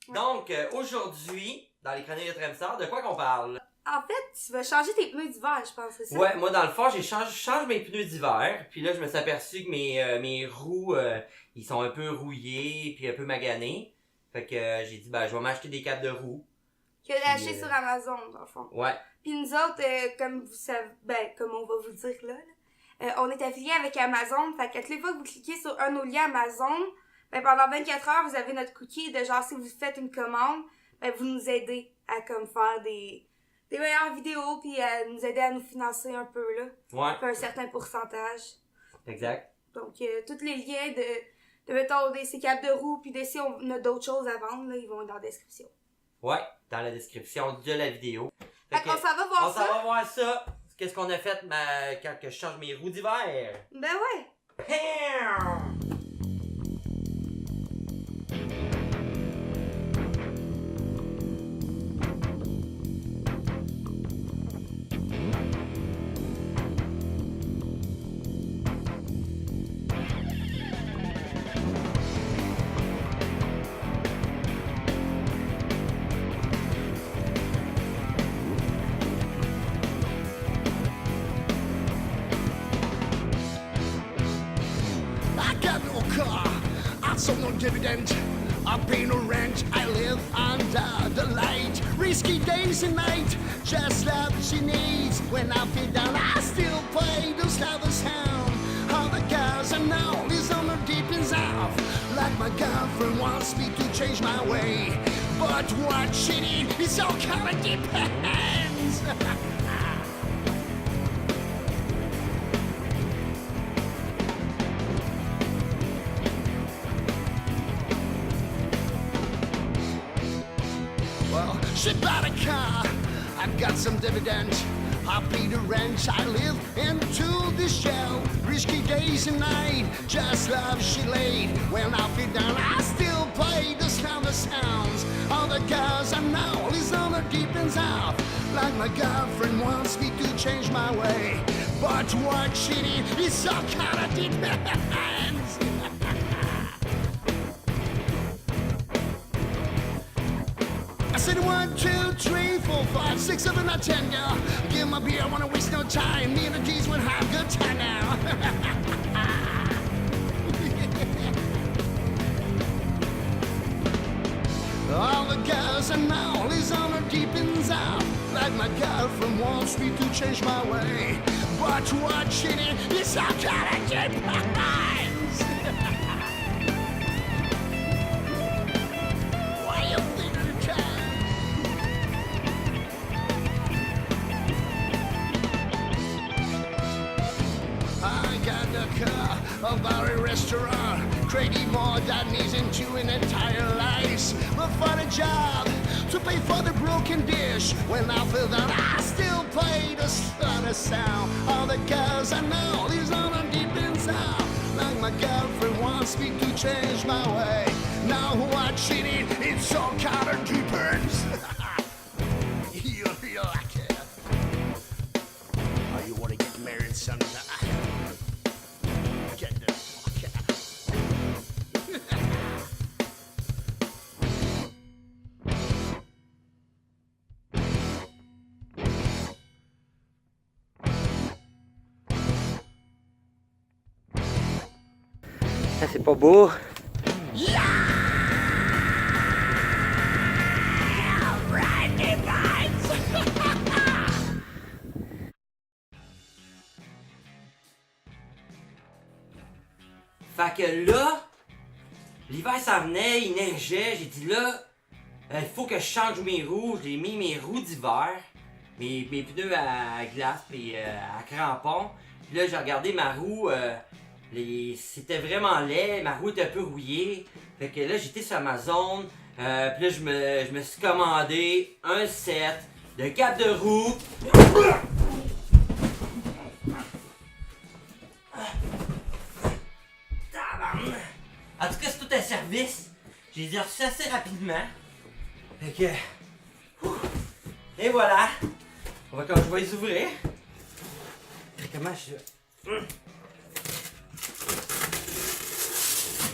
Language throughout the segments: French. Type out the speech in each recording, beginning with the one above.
Ouais. Donc, aujourd'hui, dans les chroniques de Tremstar, de quoi qu'on parle? En fait, tu vas changer tes pneus d'hiver, je pense, c'est ça? Ouais, moi dans le fond, je change mes pneus d'hiver, puis là je me suis aperçu que mes roues, ils sont un peu rouillés, puis un peu maganés. Fait que j'ai dit, ben je vais m'acheter des capes de roues. Que j'ai acheté sur Amazon, dans le fond. Ouais. Puis nous autres, comme vous savez, comme on va vous dire là, on est affiliés avec Amazon. Fait que toutes les fois que vous cliquez sur un onglet Amazon, pendant 24 heures, vous avez notre cookie de genre si vous faites une commande, vous nous aidez à comme faire des meilleures vidéos puis à nous aider à nous financer un peu là. Ouais. Puis un certain pourcentage. Exact. Donc tous les liens de mettons ces capes de roue puis si on a d'autres choses à vendre, là, ils vont être dans la description. Ouais, dans la description de la vidéo. Fait qu'on s'en va voir ça. On s'en va voir ça. Qu'est-ce qu'on a fait quand je change mes roues d'hiver? Ben ouais. Pam! So no dividend, I pay no rent, I live under the light. Risky days and night, just love she needs. When I feel down, I still play those loud sound. All the girls I know is on the deep inside. Like my girlfriend wants me to change my way. But what she needs is all kind of depends. She bought a car, I've got some dividend. I pay the rent, I live into this shell. Risky days and night, just love she laid. When I feel down, I still play the sounds. All the girls I know is on the deep inside. Like my girlfriend wants me to change my way. But what she needs is all kind of depends. I said 1, 2, 3, 4, 5, 6, 7, 8, 10, girl. Give my beer, I wanna waste no time. Me and the G's would have a good time now. All the girls I know is on her deep inside. Like my girlfriend wants me to change my way. But what she needs is all kind of depends. Why you think of the time? I got the car, a bar, a restaurant. Crazy more that needs into an entire life. But for the job, to pay for the broken dish. When I feel down, I still play the sound. All the girls I know is on a deep inside. Like my girlfriend wants me to change my way. Now what she needs, it's all kind of depends. You like it? Oh, you want to get married sometime? Get the fuck out. Ça c'est pas beau. Fait que là, l'hiver s'en venait, il neigeait, j'ai dit là, il faut que je change mes roues. J'ai mis mes roues d'hiver, mes pneus à glace et à crampons. Puis là, j'ai regardé ma roue, c'était vraiment laid, ma roue était un peu rouillée. Fait que là, j'étais sur Amazon, puis là, je me suis commandé un set de capes de roue. En tout cas, c'est tout un service. J'ai les ai reçus assez rapidement. Fait que... Et voilà. On va, quand je vais les ouvrir. Comment je...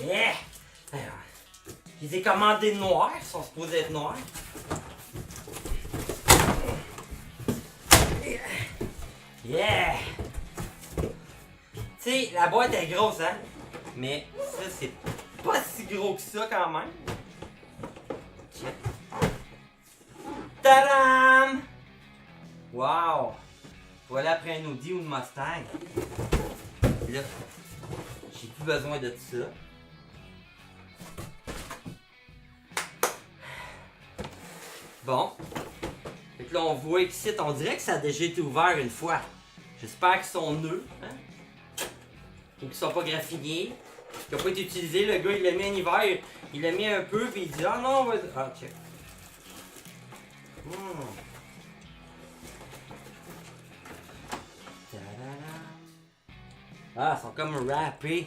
Yeah! Alors, Je les ai commandés noirs, ils sont supposés être noirs. Yeah! Tu sais, la boîte est grosse, hein? Mais ça, c'est pas si gros que ça quand même. Check. Tadam! Wow! Voilà après un Audi ou une Mustang. Là, j'ai plus besoin de ça. Bon. Fait que là, on voit ici, on dirait que ça a déjà été ouvert une fois. J'espère qu'ils sont neufs, hein? Ou qu'ils sont pas graffinés. Qu'ils n'ont pas été utilisés. Le gars, il l'a mis en hiver, il l'a mis un peu, puis il dit, ah non, on va... Ah, check. Ah, ils sont comme râpés.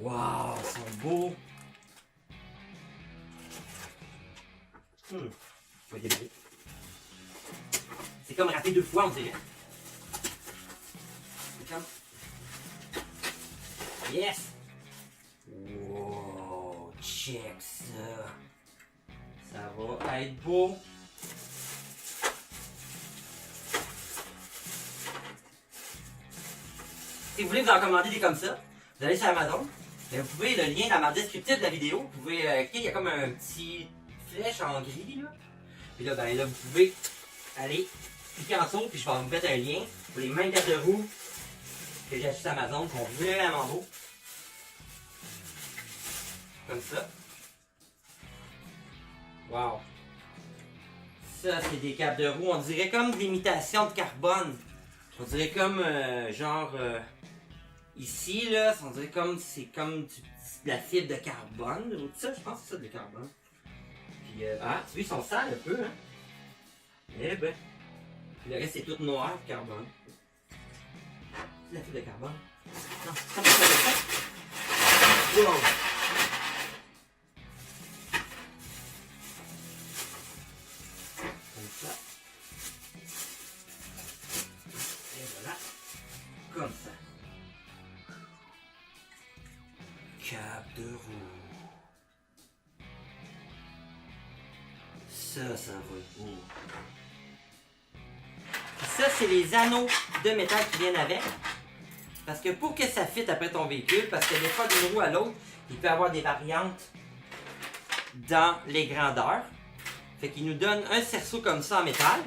Wow, ils sont beaux. C'est comme râpé 2 fois, on dirait. C'est comme... Yes! Wow, check ça. Ça va être beau. Si vous voulez vous en commander des comme ça, vous allez sur Amazon. Vous pouvez, le lien dans ma descriptive de la vidéo, vous pouvez cliquer, il y a comme un petit flèche en gris là. Puis là, ben là, vous pouvez aller cliquer en dessous, puis je vais vous mettre un lien pour les mêmes cartes de roue que j'ai acheté sur Amazon, qui sont vraiment beaux. Comme ça. Wow. Ça, c'est des capes de roue, on dirait comme de l'imitation de carbone. On dirait comme genre ici là, on dirait comme c'est comme de la fibre de carbone ou ça, je pense que c'est ça de carbone. Puis ah, tu vois, ils sont sales un peu, hein. Eh ben. Puis le reste c'est tout noir, carbone. C'est la fibre de carbone. Non, c'est pas ça. Wow. Comme ça. Comme ça. Cap de roue. Ça va être beau. Ça, c'est les anneaux de métal qui viennent avec. Parce que pour que ça fitte après ton véhicule, parce que des fois d'une roue à l'autre, il peut y avoir des variantes dans les grandeurs. Fait qu'il nous donne un cerceau comme ça en métal.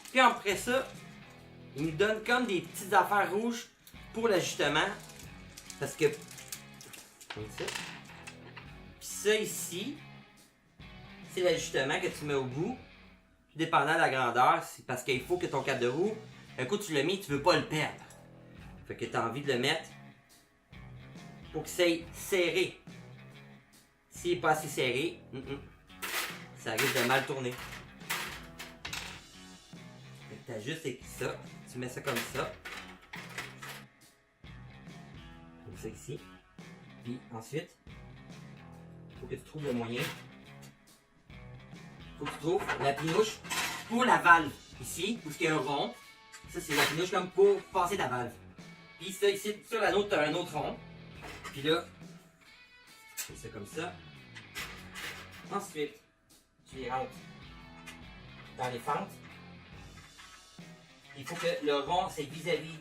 Puis après ça, il nous donne comme des petites affaires rouges pour l'ajustement. Parce que... Comme ça. Puis ça ici, c'est l'ajustement que tu mets au bout. Puis dépendant de la grandeur, c'est parce qu'il faut que ton cadre de roue, un coup tu l'as mis, tu veux pas le perdre. Fait que tu as envie de le mettre pour que ça aille serré. S'il n'est pas assez serré, ça risque de mal tourner. Fait que tu ajustes avec ça. Tu mets ça comme ça. Comme ça ici. Puis ensuite, il faut que tu trouves le moyen. Il faut que tu trouves la pinouche pour la valve. Ici, où il y a un rond. Ça, c'est la pinouche comme pour passer la valve. Puis ça, ici, sur l'anneau, tu as un autre rond. Puis là, tu fais ça comme ça. Ensuite, tu les rentres dans les fentes. Il faut que le rond, c'est vis-à-vis.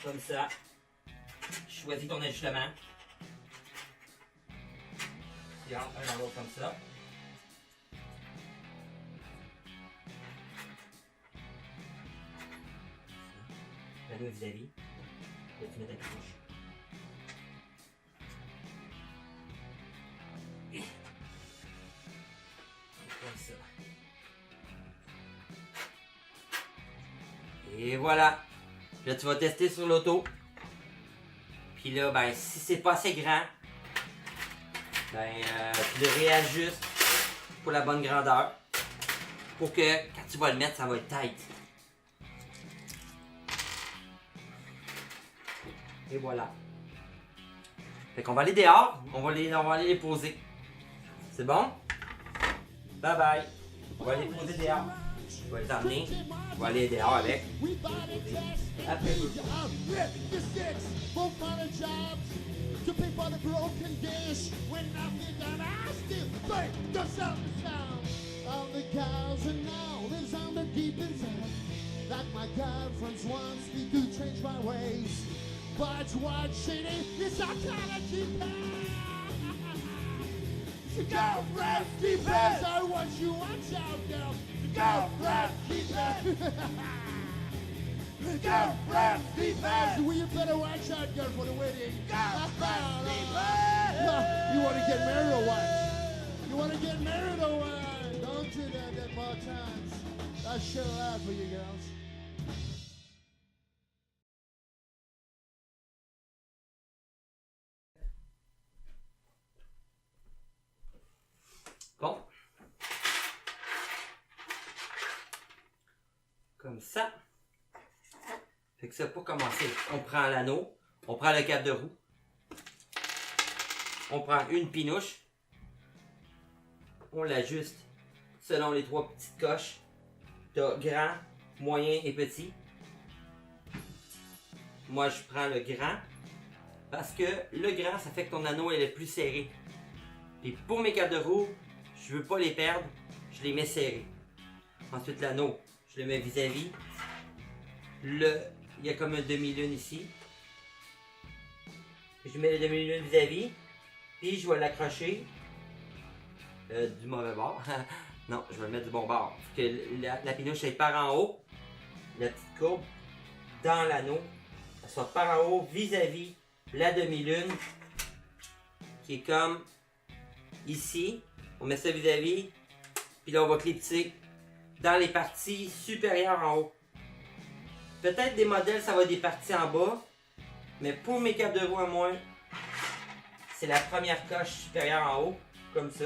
Comme ça. Choisis ton ajustement. Tu rentres un dans l'autre comme ça. L'anneau vis-à-vis. Là, tu mets ta couche. Comme ça. Et voilà. Là, tu vas tester sur l'auto. Puis là, ben, si c'est pas assez grand, ben, tu le réajustes pour la bonne grandeur. Pour que, quand tu vas le mettre, ça va être tight. Et voilà. Fait qu'on va aller dehors. On va aller les poser. C'est bon? Bye bye. On va les poser dehors. Je vais les emmener. Je vais aller dehors avec. Après vous. To pay for the broken dish when nothing done, I still think the sound of the cows and now lives on the deep inside. Like my girlfriends once me to change my ways, but what's shitty is I kinda keep girlfriend, keep it. So what you watch out, girl. Girlfriend, keep it. Girlfriend, keep it. Well, you better watch out, girl, for the wedding. Girlfriend, keep it. You want to get married or what? You want to get married or what? Don't do that more times. That's shit loud for you girls. Bon. Comme ça. Fait que ça, pour commencer, on prend l'anneau, on prend le cap de roue, on prend une pinouche, on l'ajuste selon les 3 petites coches. T'as grand, moyen et petit. Moi, je prends le grand parce que le grand, ça fait que ton anneau est plus serré. Et pour mes capes de roue, je veux pas les perdre, je les mets serrés. Ensuite, l'anneau, je le mets vis-à-vis. Il y a comme un demi-lune ici. Je mets le demi-lune vis-à-vis. Puis je vais l'accrocher du mauvais bord. Non, je vais le mettre du bon bord. Pour que la pinouche elle part en haut. La petite courbe dans l'anneau. Elle soit par en haut vis-à-vis la demi-lune. Qui est comme ici. On met ça vis-à-vis. Puis là, on va clipser dans les parties supérieures en haut. Peut-être des modèles, ça va être des parties en bas. Mais pour mes capes de roue à moi, c'est la première coche supérieure en haut. Comme ça.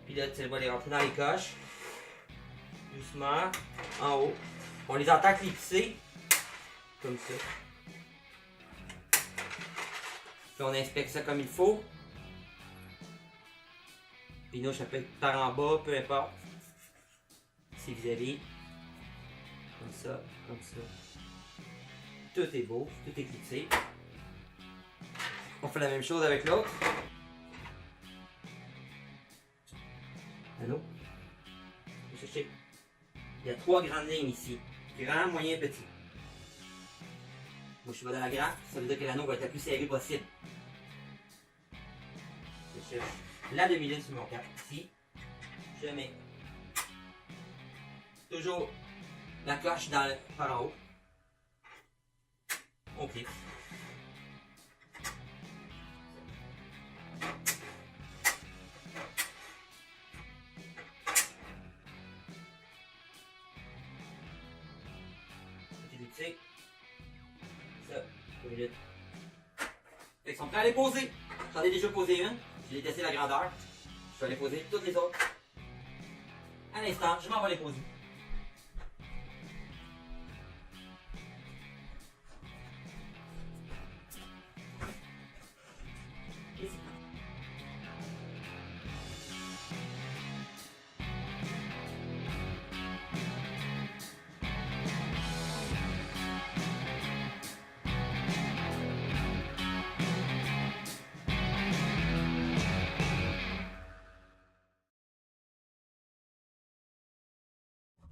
Puis là, tu vas les rentrer dans les coches. Doucement. En haut. On les entend clipser. Comme ça. Puis on inspecte ça comme il faut. Pinouche, ça peut être par en bas, peu importe. C'est vis-à-vis. Comme ça, comme ça. Tout est beau, tout est clipsé. On fait la même chose avec l'autre. Allô? Cherchez. Il y a 3 grandes lignes ici. Grand, moyen, petit. Moi, je vais dans la grande, ça veut dire que l'anneau va être le plus serré possible. Je cherche la demi-lune sur mon cap. Ici, je mets toujours la coche par en haut. On clique. Clipser. Ça, 2 minutes. Fait qu'ils sont prêts à les poser. J'en ai déjà posé une. Je l'ai testé la grandeur. Je vais aller poser toutes les autres. À l'instant, je m'en vais les poser. Ici.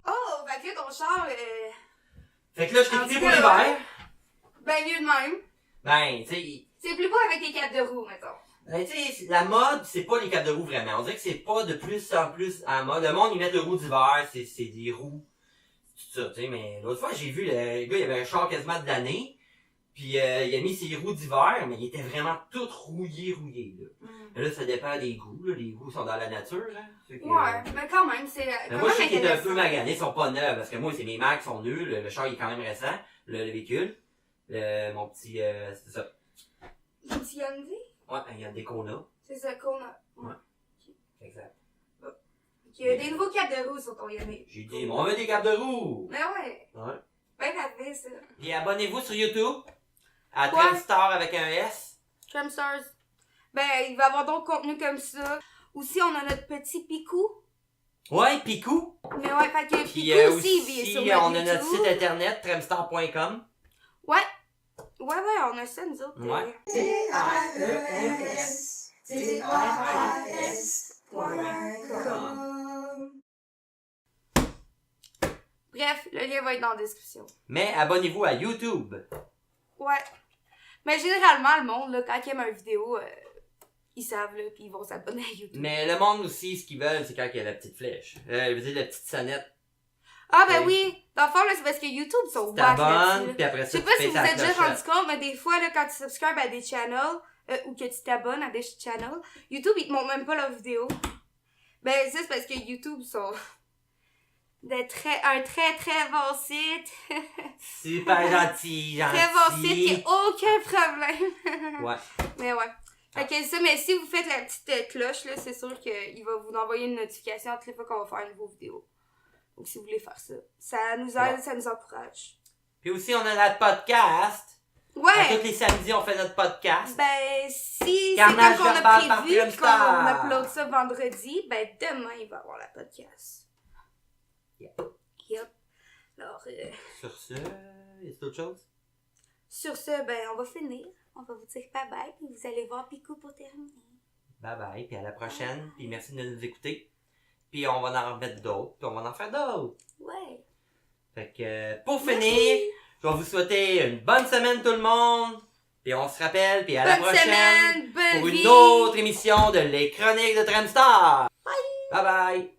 Oh, fait que là, ton char, Fait que là, je t'ai En quitté tout pour cas, l'hiver. ben mieux de même. Ben, tu sais, C'est plus beau avec les capes de roue, mettons. ben, tu sais, la mode, c'est pas les capes de roue vraiment. On dirait que c'est pas de plus en plus à la mode. Le monde, ils mettent de roues d'hiver, c'est des roues, tout ça, tu sais. Mais l'autre fois, j'ai vu le gars, il avait un char quasiment de l'année. Puis il a mis ses roues d'hiver, mais il était vraiment tout rouillé, là. Mais là, ça dépend des goûts, là. Les goûts sont dans la nature, là. Fait que, Ouais, mais quand même, c'est. mais moi, je sais qu'il est un peu magané, ils sont pas neufs, parce que moi, c'est mes marques qui sont nuls, le char, il est quand même récent, le véhicule. Mon petit, c'est ça. Un petit Hyundai? Ouais, il y a des Kona. C'est ça qu'on a. Ouais. Exact. Il y a des nouveaux capes de roue sur ton Hyundai. J'ai dit, on veut des capes de roue! Mais ouais. Ouais. Ben parfait, ça. Puis abonnez-vous sur YouTube, à Ouais. Tremstar avec un S. Tramstars. Ben, il va y avoir d'autres contenus comme ça. Aussi, on a notre petit picou. Ouais, Picou. Mais ouais, fait que Puis Picou aussi, il vit sur notre on a notre YouTube. site internet, tremstar.com. Ouais, on a ça, nous autres. Ouais. Bref, le lien va être dans la description. Mais abonnez-vous à YouTube. Ouais. Mais généralement, le monde, là, quand ils aiment une vidéo, ils savent, là, puis ils vont s'abonner à YouTube. Mais le monde aussi, ce qu'ils veulent, c'est quand il y a la petite flèche. Je veux dire, la petite sonnette. Ah, ben Oui. oui! Dans le fond, là, c'est parce que YouTube sont Tu wack t'abonnes, là-dessus. puis après Je ça, sais tu pas si payes vous ta vous êtes déjà rendu clochette. compte, mais des fois, là, quand tu subscribes à des channels, ou que tu t'abonnes à des channels, YouTube, ils te montrent même pas leurs vidéos. Ben, ça, c'est parce que YouTube sont un très bon site. Super gentil, gentil. Très bon site, il n'y a aucun problème. Ouais. Mais ouais. Fait que ça, mais si vous faites la petite cloche, là, c'est sûr qu'il va vous envoyer une notification toutes les fois qu'on va faire une nouvelle vidéo. Donc, si vous voulez faire ça, ça nous aide, Ouais. ça nous encourage. Puis aussi, on a notre podcast. À Ouais! tous les samedis, on fait notre podcast. Ben, si c'est Carnage comme qu'on a verbal par prévu, puis qu'on Tremstar. upload ça vendredi, ben demain, il va y avoir la podcast. Yep. Alors, Sur ce, y a d'autres choses? sur ce, ben, on va finir. On va vous dire bye-bye, puis vous allez voir Picou pour terminer. Bye bye, puis à la prochaine. Puis merci de nous écouter. Puis on va en remettre d'autres, puis on va en faire d'autres. Ouais. Fait que, pour Merci. finir, je vais vous souhaiter une bonne semaine tout le monde. Puis on se rappelle, puis à la Bonne prochaine semaine, bonne pour vie. une autre émission de Les Chroniques de Tremstar. Bye bye.